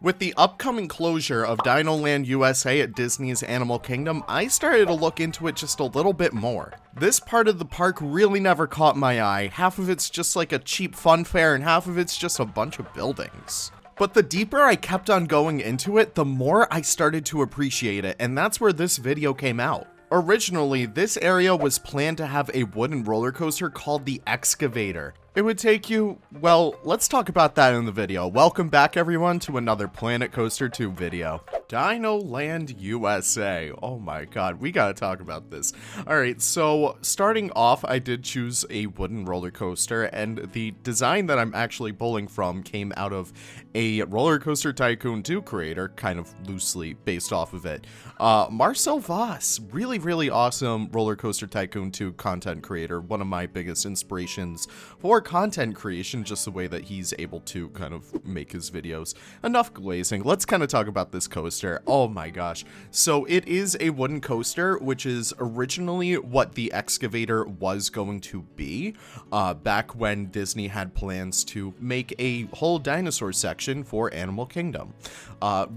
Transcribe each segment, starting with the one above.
With the upcoming closure of Dino Land USA at Disney's Animal Kingdom, I started to look into it just a little bit more. This part of the park really never caught my eye. Half of it's just like a cheap fun fair and half of it's just a bunch of buildings. But the deeper I kept on going into it, the more I started to appreciate it, and that's where this video came out. Originally, this area was planned to have a wooden roller coaster called the Excavator. It would take you, well, let's talk about that in the video. Welcome back everyone to another Planet Coaster 2 video. Dino Land USA. Oh my god, we gotta talk about this. Alright, so starting off, I did choose a wooden roller coaster, and the design that I'm actually pulling from came out of a Roller Coaster Tycoon 2 creator, kind of loosely based off of it. Marcel Voss, really awesome Roller Coaster Tycoon 2 content creator, one of my biggest inspirations for content creation, just the way that he's able to kind of make his videos. Enough glazing, let's kind of talk about this coaster. Oh my gosh. So it is a wooden coaster, which is originally what the Excavator was going to be, back when Disney had plans to make a whole dinosaur section for Animal Kingdom.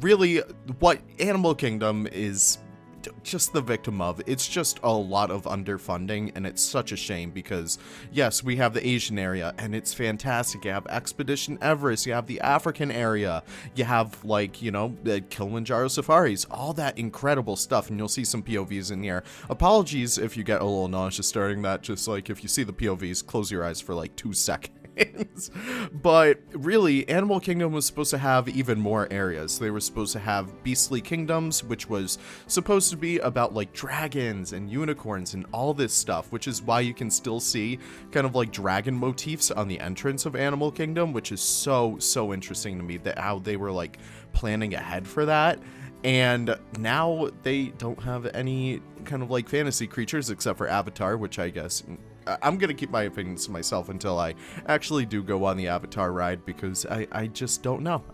Really, what Animal Kingdom is just the victim of, it's just a lot of underfunding, and it's such a shame because yes, we have the Asian area and it's fantastic. You have Expedition Everest, you have the African area, you have, like, you know, the Kilimanjaro safaris, all that incredible stuff, and you'll see some POVs in here. Apologies if you get a little nauseous starting that, just like if you see the POVs, close your eyes for like 2 seconds. But really, Animal Kingdom was supposed to have even more areas. They were supposed to have Beastly Kingdoms, which was supposed to be about like dragons and unicorns and all this stuff, which is why you can still see kind of like dragon motifs on the entrance of Animal Kingdom, which is so interesting to me, that how they were like planning ahead for that. And now they don't have any kind of like fantasy creatures except for Avatar, which I guess I'm gonna keep my opinions to myself until I actually do go on the Avatar ride, because I just don't know.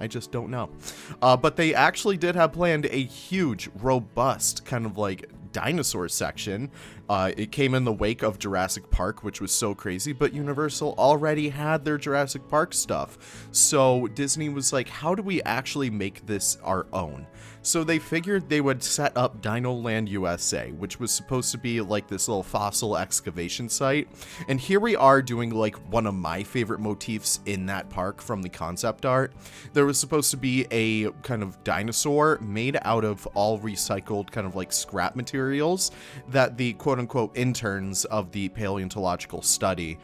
But they actually did have planned a huge, robust kind of like dinosaur section. It came in the wake of Jurassic Park, which was so crazy, but Universal already had their Jurassic Park stuff. So Disney was like, how do we actually make this our own? So they figured they would set up Dino Land USA, which was supposed to be like this little fossil excavation site. And here we are doing like one of my favorite motifs in that park from the concept art. There was supposed to be a kind of dinosaur made out of all recycled kind of like scrap materials that the quote-unquote interns of the paleontological study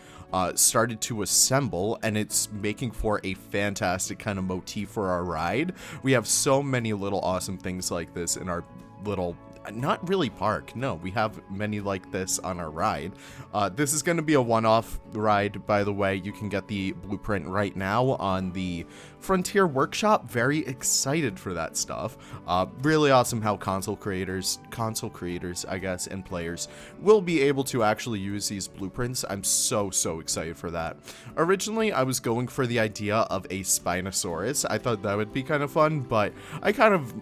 started to assemble, and it's making for a fantastic kind of motif for our ride. We have so many little awesome things like this in our little, not really park, no, we have many like this on our ride. This is going to be a one-off ride, by the way. You can get the blueprint right now on the Frontier Workshop. Very excited for that stuff. Really awesome how console creators, I guess, and players will be able to actually use these blueprints. I'm so excited for that. Originally, I was going for the idea of a Spinosaurus. I thought that would be kind of fun, but I kind of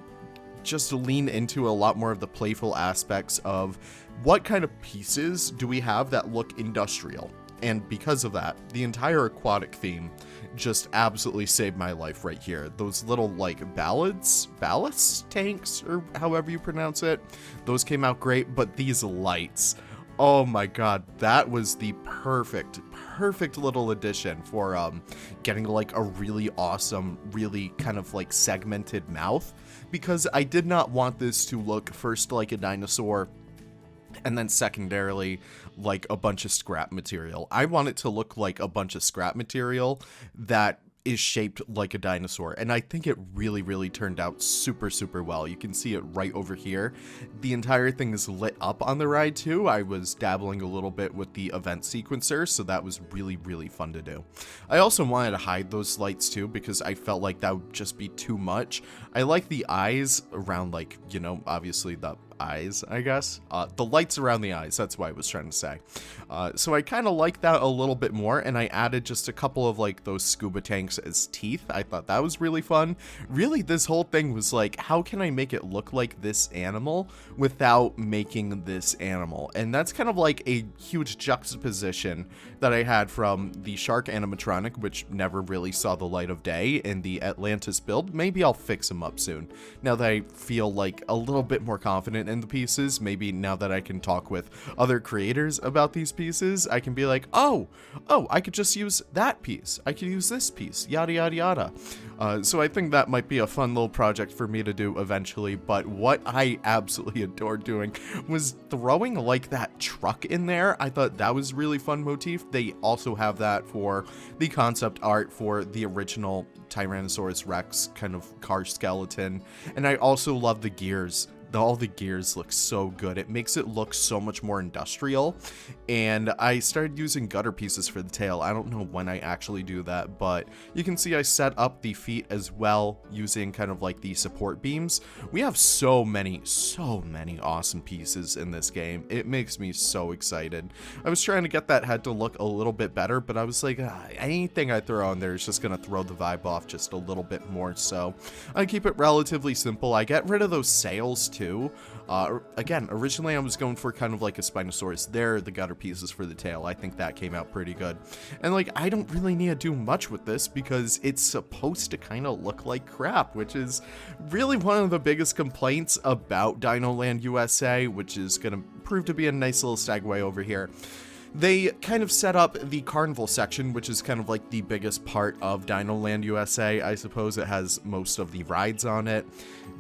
just lean into a lot more of the playful aspects of what kind of pieces do we have that look industrial. And because of that, the entire aquatic theme just absolutely saved my life right here. Those little like ballast tanks, or however you pronounce it, those came out great. But these lights, oh my god, that was the perfect little addition for getting like a really awesome, really kind of like segmented mouth, because I did not want this to look first like a dinosaur and then secondarily like a bunch of scrap material. I want it to look like a bunch of scrap material that is shaped like a dinosaur, and I think it really turned out super well. You can see it right over here. The entire thing is lit up on the ride too. I was dabbling a little bit with the event sequencer, so that was really fun to do. I also wanted to hide those lights too, because I felt like that would just be too much. I like the eyes around, like, you know, obviously the eyes, I guess. The lights around the eyes, that's what I was trying to say. So I kind of like that a little bit more, and I added just a couple of like those scuba tanks as teeth. I thought that was really fun. Really, this whole thing was like, how can I make it look like this animal without making this animal? And that's kind of like a huge juxtaposition that I had from the shark animatronic, which never really saw the light of day in the Atlantis build. Maybe I'll fix him up soon, now that I feel like a little bit more confident in the pieces. Maybe now that I can talk with other creators about these pieces, I can be like, oh, I could just use that piece, I could use this piece, yada yada yada. So I think that might be a fun little project for me to do eventually. But what I absolutely adored doing was throwing like that truck in there. I thought that was really fun motif. They also have that for the concept art for the original Tyrannosaurus Rex kind of car skeleton. And I also love the gears. All the gears look so good. It makes it look so much more industrial. And I started using gutter pieces for the tail. I don't know when I actually do that, but you can see I set up the feet as well using kind of like the support beams. We have so many awesome pieces in this game. It makes me so excited. I was trying to get that head to look a little bit better, but I was like, anything I throw on there is just gonna throw the vibe off just a little bit more. So I keep it relatively simple. I get rid of those sails too. Again, originally I was going for kind of like a Spinosaurus. They're the gutter pieces for the tail. I think that came out pretty good. And like, I don't really need to do much with this because it's supposed to kind of look like crap, which is really one of the biggest complaints about Dino Land USA, which is going to prove to be a nice little segue over here. They kind of set up the carnival section, which is kind of like the biggest part of Dino Land USA. I suppose it has most of the rides on it.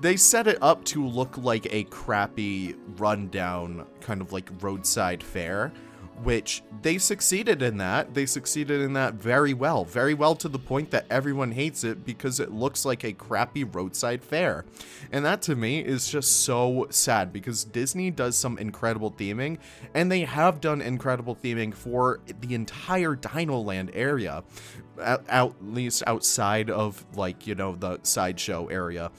They set it up to look like a crappy, rundown, kind of like roadside fair, which they succeeded in that. They succeeded in that very well to the point that everyone hates it because it looks like a crappy roadside fair. And that to me is just so sad because Disney does some incredible theming, and they have done incredible theming for the entire Dino Land area, at least outside of like, you know, the sideshow area.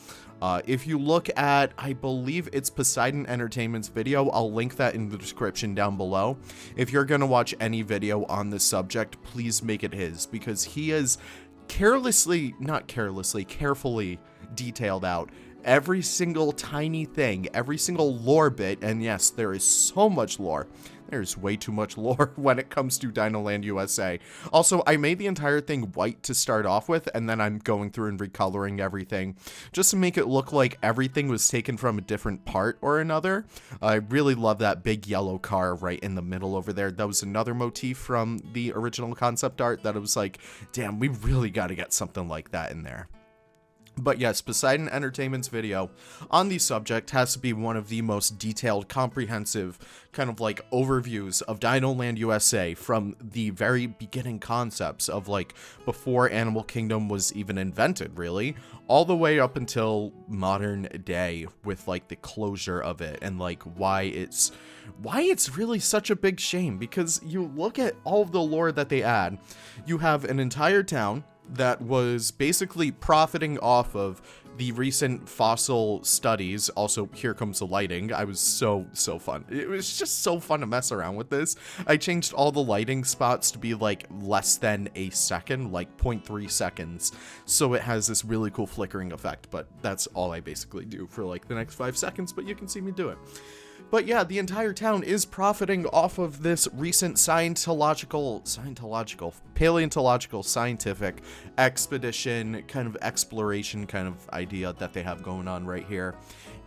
If you look at, I believe it's Poseidon Entertainment's video, I'll link that in the description down below. If you're going to watch any video on this subject, please make it his, because he has carefully detailed out every single tiny thing, every single lore bit, and yes, there is so much lore. There's way too much lore when it comes to Dino Land USA. Also, I made the entire thing white to start off with, and then I'm going through and recoloring everything just to make it look like everything was taken from a different part or another. I really love that big yellow car right in the middle over there. That was another motif from the original concept art that it was like, damn, we really got to get something like that in there. But yes, Poseidon Entertainment's video on the subject has to be one of the most detailed, comprehensive, kind of like overviews of Dino Land USA from the very beginning concepts of like before Animal Kingdom was even invented, really, all the way up until modern day with like the closure of it and like why it's really such a big shame. Because you look at all of the lore that they add, you have an entire town that was basically profiting off of the recent fossil studies. Also, here comes the lighting. I was so fun. It was just so fun to mess around with this. I changed all the lighting spots to be like less than a second, like 0.3 seconds. So it has this really cool flickering effect, but that's all I basically do for like the next 5 seconds, but you can see me do it. But yeah, the entire town is profiting off of this recent paleontological, scientific expedition, kind of exploration kind of idea that they have going on right here.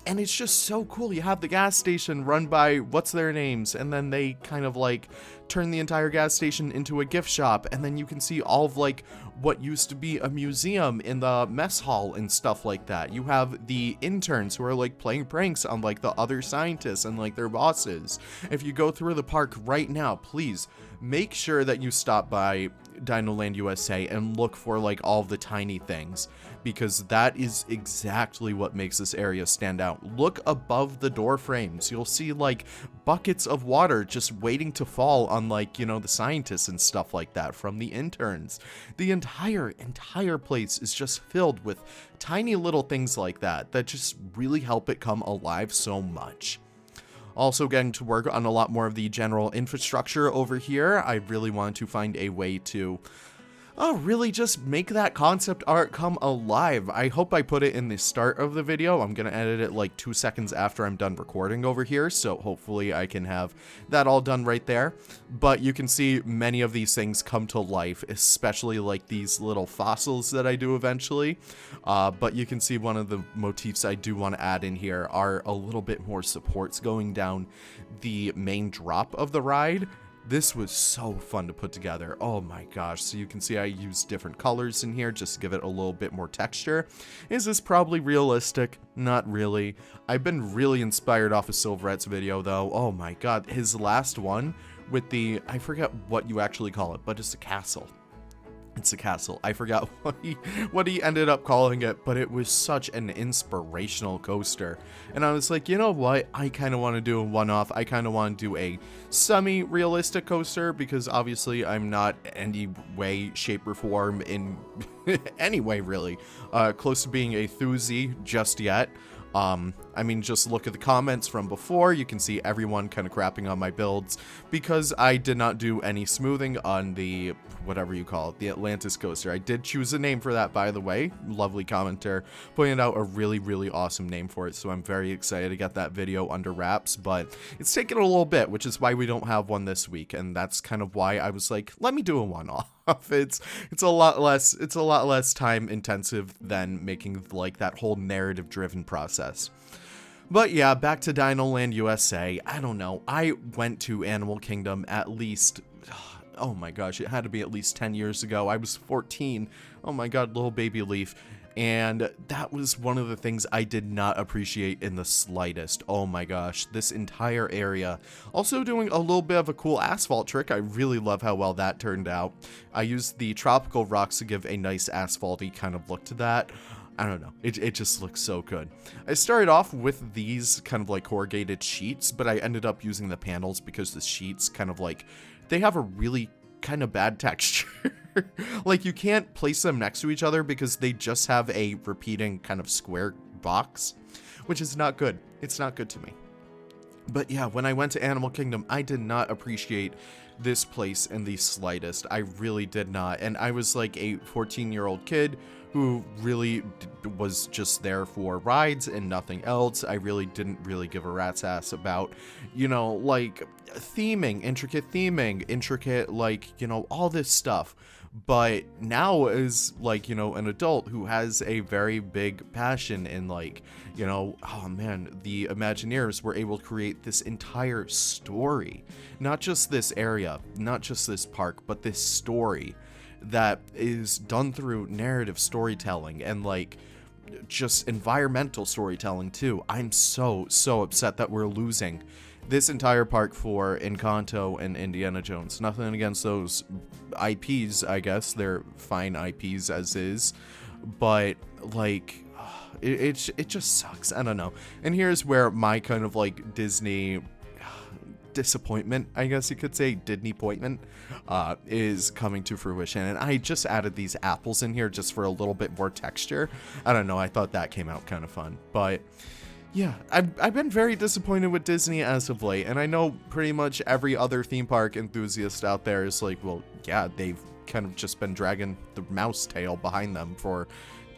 And it's just so cool. You have the gas station run by what's their names, and then they kind of like turn the entire gas station into a gift shop, and then you can see all of like what used to be a museum in the mess hall and stuff like that. You have the interns who are like playing pranks on like the other scientists and like their bosses. If you go through the park right now, please make sure that you stop by Dinoland USA and look for like all the tiny things, because that is exactly what makes this area stand out. Look above the door frames. You'll see like buckets of water just waiting to fall on like, you know, the scientists and stuff like that from the interns. The entire place is just filled with tiny little things like that just really help it come alive so much. Also getting to work on a lot more of the general infrastructure over here. I really want to find a way to really just make that concept art come alive. I hope I put it in the start of the video. I'm gonna edit it like 2 seconds after I'm done recording over here, so hopefully I can have that all done right there. But you can see many of these things come to life, especially like these little fossils that I do eventually. But you can see one of the motifs I do want to add in here are a little bit more supports going down the main drop of the ride. This was so fun to put together. Oh my gosh. So you can see I used different colors in here just to give it a little bit more texture. Is this probably realistic? Not really. I've been really inspired off of Silverette's video though. Oh my god. His last one with the, I forget what you actually call it, but it's a castle. It's a castle. I forgot what he ended up calling it, but it was such an inspirational coaster. And I was like, you know what? I kind of want to do a one-off. I kind of want to do a semi-realistic coaster because obviously I'm not any way, shape, or form in any way really close to being a thuzy just yet. I mean, just look at the comments from before. You can see everyone kind of crapping on my builds because I did not do any smoothing on the, whatever you call it, the Atlantis coaster. I did choose a name for that, by the way. Lovely commenter pointed out a really, really awesome name for it. So I'm very excited to get that video under wraps, but it's taken a little bit, which is why we don't have one this week. And that's kind of why I was like, let me do a one-off. It's a lot less time intensive than making like that whole narrative driven process. But yeah, back to Dinoland USA. I don't know. I went to Animal Kingdom at least, oh my gosh, it had to be at least 10 years ago. I was 14. Oh my god, little baby leaf. And that was one of the things I did not appreciate in the slightest. Oh my gosh, this entire area. Also doing a little bit of a cool asphalt trick. I really love how well that turned out. I used the tropical rocks to give a nice asphalty kind of look to that. I don't know, it just looks so good. I started off with these kind of like corrugated sheets, but I ended up using the panels because the sheets kind of like, they have a really kind of bad texture. Like you can't place them next to each other because they just have a repeating kind of square box, which is not good. It's not good to me. But yeah, when I went to Animal Kingdom, I did not appreciate this place in the slightest. I really did not. And I was like a 14-year-old kid who really was just there for rides and nothing else. I really didn't really give a rat's ass about, you know, like intricate theming, like, you know, all this stuff. But now as like, you know, an adult who has a very big passion in like, you know, oh man, the Imagineers were able to create this entire story, not just this area, not just this park, but this story that is done through narrative storytelling and like just environmental storytelling too. I'm so upset that we're losing this entire park for Encanto and Indiana Jones. Nothing against those IPs, I guess. They're fine IPs as is. But, like, it just sucks. I don't know. And here's where my kind of, like, Disney disappointment, I guess you could say, Disney-pointment, is coming to fruition. And I just added these apples in here just for a little bit more texture. I don't know. I thought that came out kind of fun. But yeah, I've been very disappointed with Disney as of late, and I know pretty much every other theme park enthusiast out there is like, well, yeah, they've kind of just been dragging the mouse tail behind them for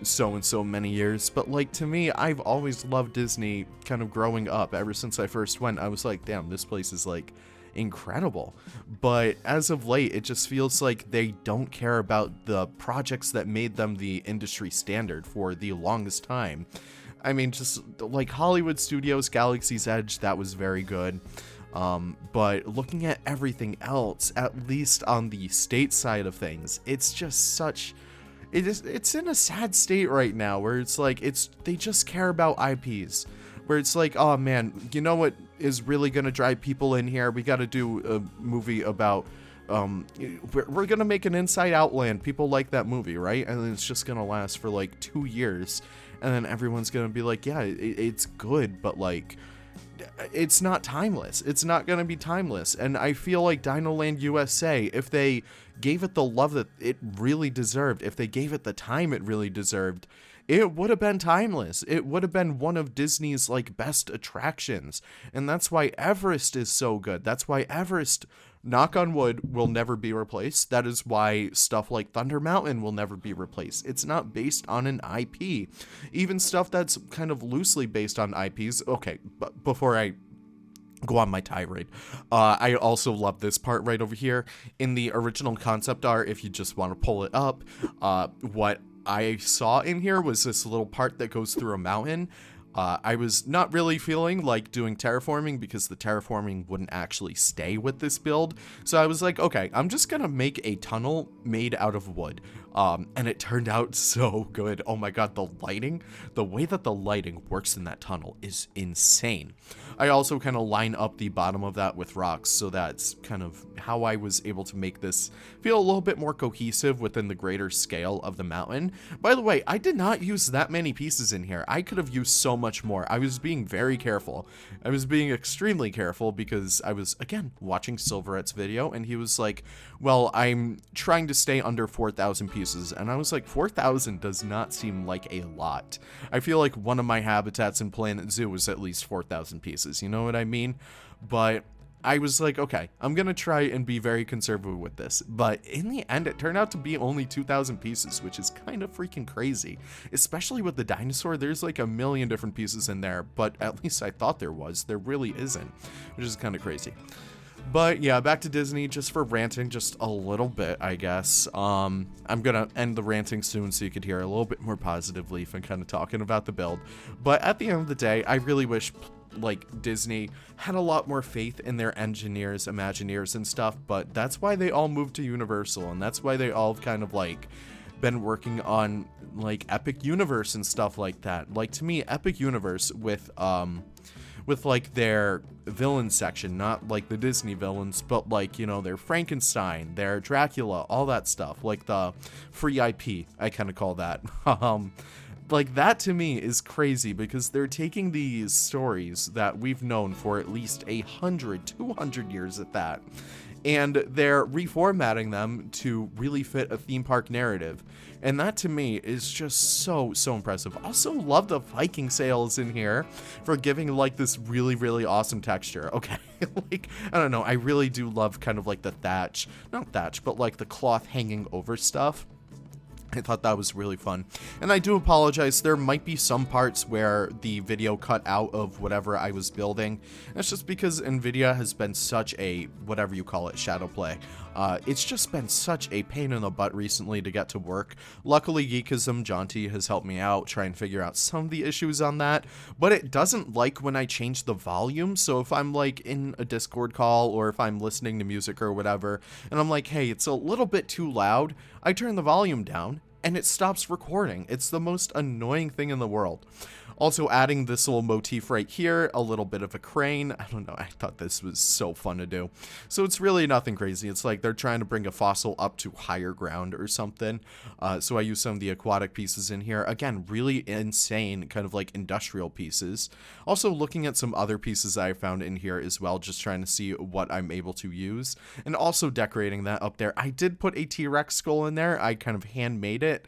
so and so many years, but like to me, I've always loved Disney kind of growing up. Ever since I first went, I was like, damn, this place is like incredible. But as of late, it just feels like they don't care about the projects that made them the industry standard for the longest time. I mean, just like Hollywood Studios, Galaxy's Edge, that was very good. But looking at everything else, at least on the state side of things, it's just such, it's in a sad state right now where it's like, they just care about IPs, where it's like, oh man, you know what is really going to drive people in here? We got to do a movie about we're gonna make an Inside Out land. People like that movie, right? And then it's just gonna last for like 2 years, and then everyone's gonna be like, yeah, it's good, but like, it's not timeless. It's not gonna be timeless. And I feel like Dino Land USA, if they gave it the love that it really deserved, if they gave it the time it really deserved, it would have been timeless. It would have been one of Disney's like best attractions. And that's why Everest is so good. That's why Everest, knock on wood, will never be replaced. That is why stuff like Thunder Mountain will never be replaced. It's not based on an IP. Even stuff that's kind of loosely based on IPs. Okay, but before I go on my tirade, I also love this part right over here. In the original concept art, if you just want to pull it up, what I saw in here was this little part that goes through a mountain. I was not really feeling like doing terraforming because the terraforming wouldn't actually stay with this build. So I was like, okay, I'm just gonna make a tunnel made out of wood. And it turned out so good. Oh my god, the lighting, the way that the lighting works in that tunnel is insane. I also kind of line up the bottom of that with rocks, so that's kind of how I was able to make this feel a little bit more cohesive within the greater scale of the mountain. By the way, I did not use that many pieces in here. I could have used so much more. I was being very careful. I was being extremely careful because I was, again, watching Silverette's video, and he was like, well, I'm trying to stay under 4,000 pieces. And I was like, 4,000 does not seem like a lot. I feel like one of my habitats in Planet Zoo was at least 4,000 pieces. You know what I mean? But I was like, okay, I'm gonna try and be very conservative with this. But in the end, it turned out to be only 2,000 pieces, which is kind of freaking crazy. Especially with the dinosaur, there's like a million different pieces in there, but at least I thought there was. There really isn't, which is kind of crazy. But yeah, back to Disney, just for ranting just a little bit, I guess. I'm gonna end the ranting soon so you could hear a little bit more positively if I'm kind of talking about the build. But at the end of the day, I really wish like Disney had a lot more faith in their engineers, Imagineers and stuff, but that's why they all moved to Universal, and that's why they all kind of like been working on like Epic Universe and stuff like that. Like, to me, Epic Universe with like their villain section, not like the Disney villains, but like, you know, their Frankenstein, their Dracula, all that stuff, like the free IP, I kind of call that. Like, that to me is crazy because they're taking these stories that we've known for at least 100, 200 years at that, and they're reformatting them to really fit a theme park narrative. And that to me is just so impressive. Also love the Viking sails in here for giving like this really, really awesome texture. Okay, like, I don't know, I really do love kind of like the thatch, not thatch, but like the cloth hanging over stuff. I thought that was really fun. And I do apologize, there might be some parts where the video cut out of whatever I was building. That's just because NVIDIA has been such a, whatever you call it, shadow play. It's just been such a pain in the butt recently to get to work. Luckily, Geekism Jaunty has helped me out, try and figure out some of the issues on that. But it doesn't like when I change the volume. So if I'm like in a Discord call or if I'm listening to music or whatever, and I'm like, hey, it's a little bit too loud, I turn the volume down and it stops recording. It's the most annoying thing in the world. Also adding this little motif right here, a little bit of a crane. I don't know, I thought this was so fun to do. So it's really nothing crazy. It's like they're trying to bring a fossil up to higher ground or something. So I use some of the aquatic pieces in here. Again, really insane, kind of like industrial pieces. Also looking at some other pieces I found in here as well, just trying to see what I'm able to use. And also decorating that up there. I did put a T-Rex skull in there. I kind of handmade it.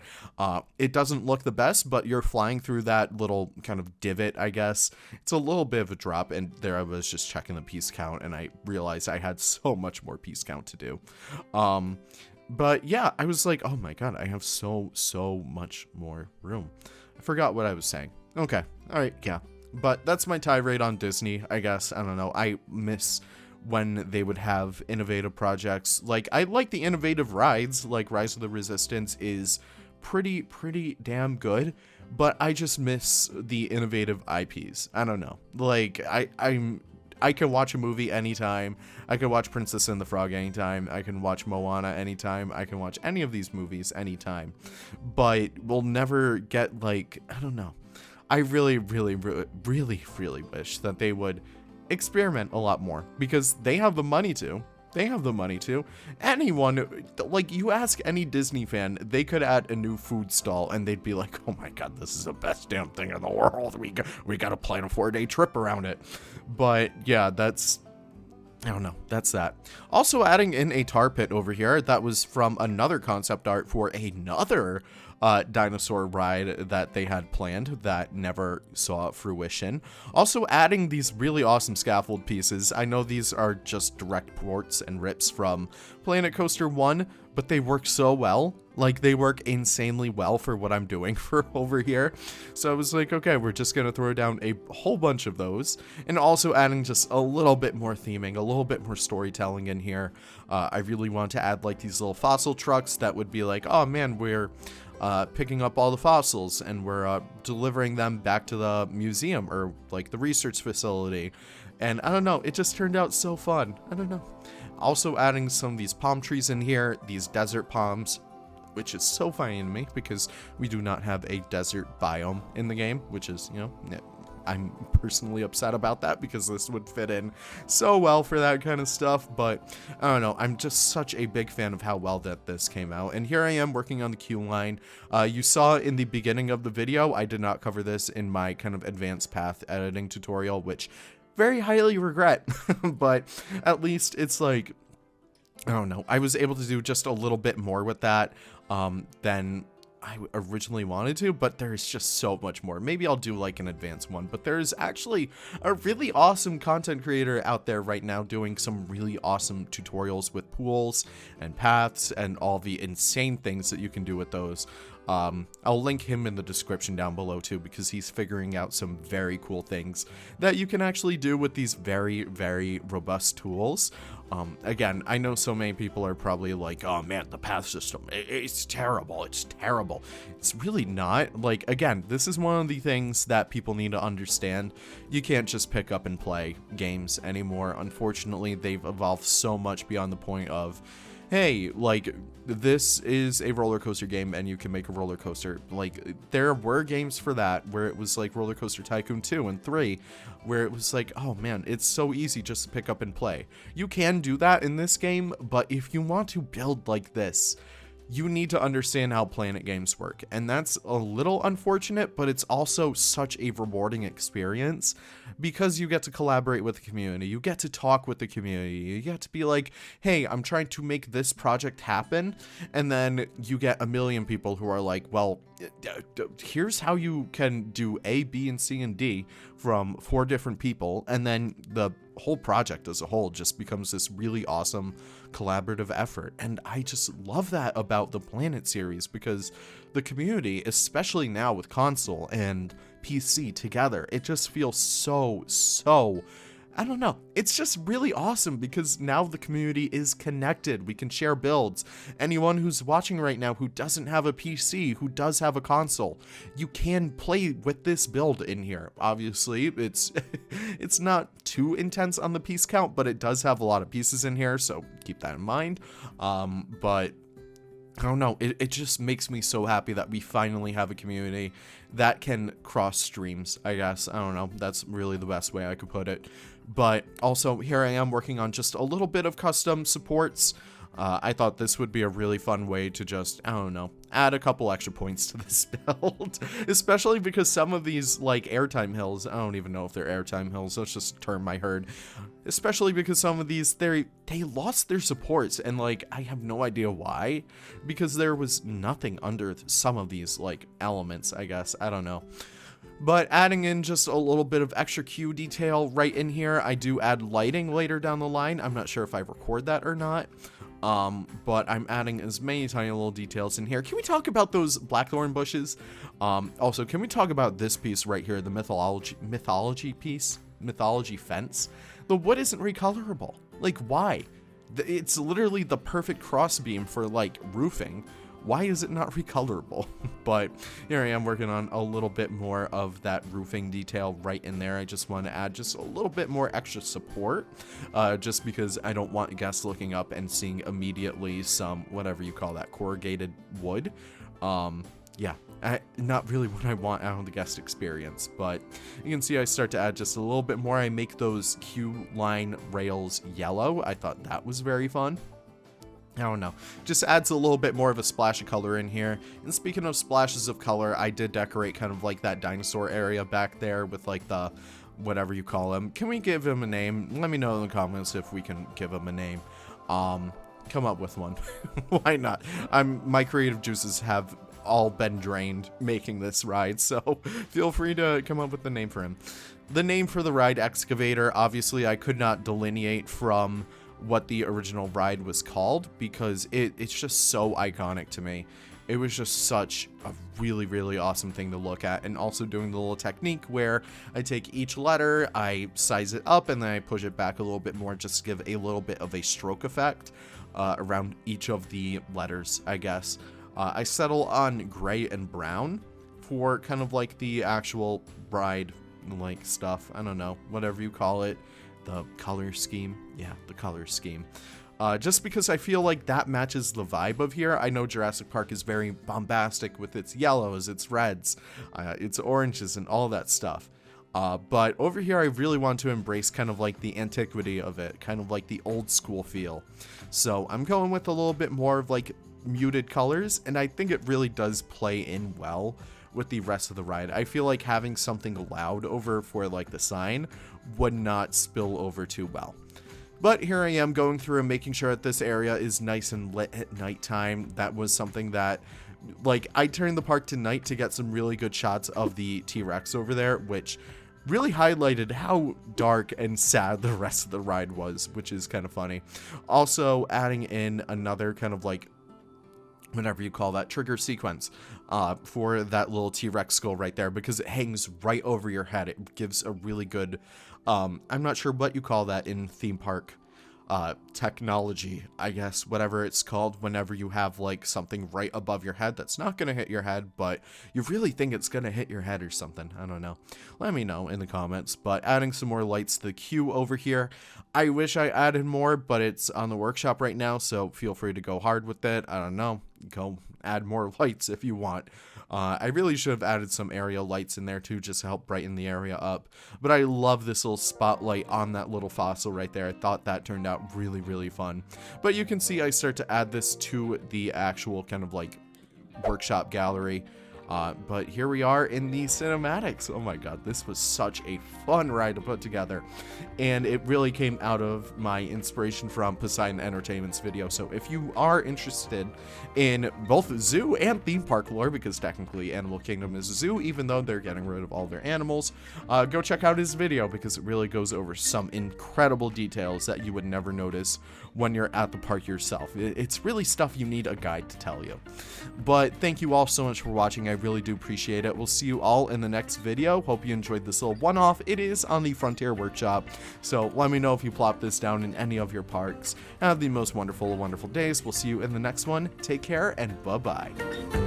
It doesn't look the best, but you're flying through that little kind of divot, I guess. It's a little bit of a drop, and there I was just checking the piece count, and I realized I had so much more piece count to do. But yeah, I was like, oh my god, I have so much more room. I forgot what I was saying. Okay, all right, yeah. But that's my tirade on Disney, I guess. I don't know. I miss when they would have innovative projects. Like, I like the innovative rides, like Rise of the Resistance is pretty damn good, but I just miss the innovative IPs. I don't know. Like, I can watch a movie anytime. I can watch Princess and the Frog anytime. I can watch Moana anytime. I can watch any of these movies anytime. But we'll never get, like, I don't know. I really wish that they would experiment a lot more, because they have the money to. They have the money to. Anyone, like, you ask any Disney fan, they could add a new food stall and they'd be like, oh my god, this is the best damn thing in the world. We gotta plan a 4-day trip around it. But yeah, I don't know, that's that. Also adding in a tar pit over here, that was from another concept art for another dinosaur ride that they had planned that never saw fruition. Also adding these really awesome scaffold pieces. I know these are just direct ports and rips from Planet Coaster 1, but they work so well. Like, they work insanely well for what I'm doing for over here. So I was like, okay, we're just gonna throw down a whole bunch of those, and also adding just a little bit more theming, a little bit more storytelling in here. I really want to add like these little fossil trucks that would be like, oh man, we're picking up all the fossils and we're delivering them back to the museum or like the research facility. And I don't know, it just turned out so fun. I don't know. Also adding some of these palm trees in here, these desert palms, which is so funny to me because we do not have a desert biome in the game, which is, you know, I'm personally upset about that because this would fit in so well for that kind of stuff. But I don't know, I'm just such a big fan of how well that this came out. And here I am working on the queue line. You saw in the beginning of the video, I did not cover this in my kind of advanced path editing tutorial, which very highly regret, but at least it's like, I don't know, I was able to do just a little bit more with that than I originally wanted to, but there's just so much more. Maybe I'll do like an advanced one, but there's actually a really awesome content creator out there right now doing some really awesome tutorials with pools and paths and all the insane things that you can do with those. I'll link him in the description down below too, because he's figuring out some very cool things that you can actually do with these very, very robust tools. Again, I know so many people are probably like, oh man, the path system, it's terrible. It's terrible. It's really not. Like, again, this is one of the things that people need to understand. You can't just pick up and play games anymore. Unfortunately, they've evolved so much beyond the point of, hey, like, this is a roller coaster game and you can make a roller coaster. Like, there were games for that where it was like Roller Coaster Tycoon 2 and 3, where it was like, oh man, it's so easy just to pick up and play. You can do that in this game, but if you want to build like this, you need to understand how Planet games work. And that's a little unfortunate, but it's also such a rewarding experience because you get to collaborate with the community. You get to talk with the community. You get to be like, hey, I'm trying to make this project happen. And then you get a million people who are like, well, here's how you can do A, B, and C, and D from 4 different people. And then the whole project as a whole just becomes this really awesome collaborative effort. And I just love that about the Planet series, because the community, especially now with console and PC together, it just feels so, I don't know, it's just really awesome because now the community is connected. We can share builds. Anyone who's watching right now who doesn't have a PC, who does have a console, you can play with this build in here. Obviously, it's it's not too intense on the piece count, but it does have a lot of pieces in here, so keep that in mind. But I don't know, it just makes me so happy that we finally have a community that can cross streams, I guess. I don't know, that's really the best way I could put it. But also, here I am working on just a little bit of custom supports. I thought this would be a really fun way to just, I don't know, add a couple extra points to this build. Especially because some of these, like, airtime hills, I don't even know if they're airtime hills, that's just a term I heard. Especially because some of these, they lost their supports, and, like, I have no idea why. Because there was nothing under some of these, like, elements, I guess. I don't know. But adding in just a little bit of extra queue detail right in here. I do add lighting later down the line. I'm not sure if I record that or not. But I'm adding as many tiny little details in here. Can we talk about those blackthorn bushes? Also, can we talk about this piece right here, the mythology piece? Mythology fence? The wood isn't recolorable. Like, why? It's literally the perfect crossbeam for, like, roofing. Why is it not recolorable? But here I am working on a little bit more of that roofing detail right in there. I just want to add just a little bit more extra support, just because I don't want guests looking up and seeing immediately some, whatever you call that, corrugated wood. Yeah, not really what I want out of the guest experience, but you can see I start to add just a little bit more. I make those queue line rails yellow. I thought that was very fun. I don't know, just adds a little bit more of a splash of color in here. And speaking of splashes of color, I did decorate kind of like that dinosaur area back there with like the, whatever you call him. Can we give him a name? Let me know in the comments if we can give him a name. Come up with one. Why not? My creative juices have all been drained making this ride, so feel free to come up with the name for him. The name for the ride, Excavator, obviously I could not delineate from what the original ride was called because it's just so iconic to me. It was just such a really, really awesome thing to look at. And also doing the little technique where I take each letter, I size it up, and then I push it back a little bit more just to give a little bit of a stroke effect around each of the letters, I guess. I settle on gray and brown for kind of like the actual ride like stuff. I don't know, whatever you call it. The color scheme. Yeah, the color scheme. Just because I feel like that matches the vibe of here. I know Jurassic Park is very bombastic with its yellows, its reds, its oranges, and all that stuff. But over here, I really want to embrace kind of like the antiquity of it, kind of like the old school feel. So I'm going with a little bit more of like muted colors, and I think it really does play in well with the rest of the ride. I feel like having something loud over for like the sign would not spill over too well. But here I am going through and making sure that this area is nice and lit at nighttime. That was something that, like, I turned the park to night to get some really good shots of the T-Rex over there, which really highlighted how dark and sad the rest of the ride was, which is kind of funny. Also adding in another kind of like, whatever you call that, trigger sequence for that little T-Rex skull right there, because it hangs right over your head. It gives a really good, I'm not sure what you call that in theme park technology, I guess, whatever it's called, whenever you have like something right above your head that's not going to hit your head, but you really think it's going to hit your head or something. I don't know. Let me know in the comments. But adding some more lights to the queue over here. I wish I added more, but it's on the workshop right now, so feel free to go hard with it. I don't know. Go add more lights if you want. I really should have added some area lights in there too, just to help brighten the area up. But I love this little spotlight on that little fossil right there. I thought that turned out really, really fun. But you can see I start to add this to the actual kind of like workshop gallery. But here we are in the cinematics. Oh my god, this was such a fun ride to put together. And it really came out of my inspiration from Poseidon Entertainment's video. So if you are interested in both zoo and theme park lore, because technically Animal Kingdom is a zoo, even though they're getting rid of all their animals, go check out his video because it really goes over some incredible details that you would never notice when you're at the park yourself. It's really stuff you need a guide to tell you. But thank you all so much for watching. I really do appreciate it. We'll see you all in the next video. Hope you enjoyed this little one-off. It is on the Frontier Workshop, so let me know if you plop this down in any of your parks. Have the most wonderful, wonderful days. We'll see you in the next one. Take care, and bye-bye.